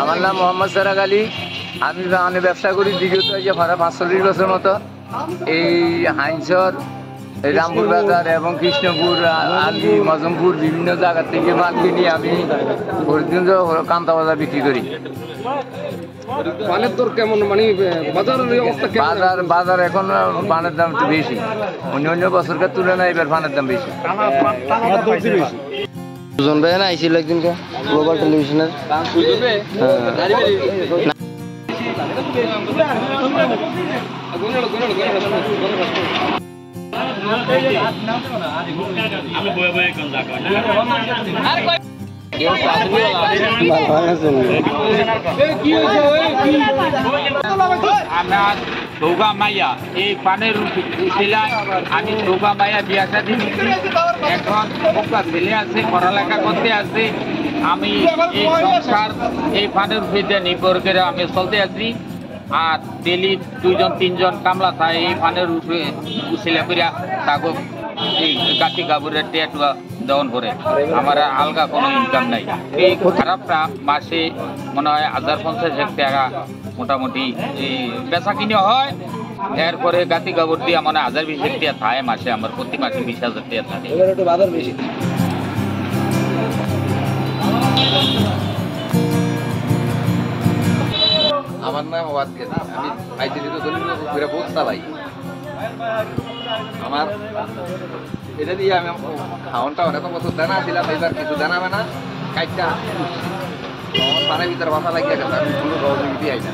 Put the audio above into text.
আমার নাম মোহাম্মদ সারাক আলী। আমি বাগানে ব্যবসা করি বিগত 45 বছর মতো। এই হাইনসর, রামপুর বাজার এবং কৃষ্ণপুর, আলী, মজমপুর বিভিন্ন জায়গা থেকে মাল কিনি আমি পর্যন্ত কান্তা বাজার বিক্রি করি। পানের দর কেমন, মানে বাজারের অবস্থা কেমন? বাজার এখন পানের দাম একটু বেশি, অন্য বছরকার তুলনায় এবার পানের দাম বেশি। সুজন ভাই না আইছিল একদিনকে গ্লোবাল টেলিভিশনের। আমার সৌগা মাইয়া এই পানের উচিলায় আমি সৌগা মাইয়া বিয়া শাদী এখন একটা ছেলে আছে, পড়ালেখা করতে আছে। আমি এই সংসার এই পানের উপরে নির্ভর করে আমি চলতে আছি। আর ডেলি 2-3 কামলা থাকে এই পানের উপরে উচিলা করে তাকে এই গাছি গাবুরের টেটুয়া দেওয়ান করে। আমার আলগা কোনো ইনকাম নাই। এই খারাপটা মাসে মনে হয় 1050 টাকা মোটামুটি এই বেচা কিনে হয়। এরপরে গাতি গাবর দিয়ে মানে 1020 টাকা থাকে মাসে, আমার প্রতি মাসে 20,000 টাকা থাকে। বাজার বেশি। আমার নাম আবাদ গেছে, আমি পাইকারি তো দলিল বহুত চালাই। আমার এটা দিয়ে আমি খাওয়ানটা অনেক বছর দানা ছিলাম, এবার কিছু দানাবে না কাইটা পানের ভিতরে বাসা লাগিয়ে গেছে। আমি কোনো সহযোগিতা আই না।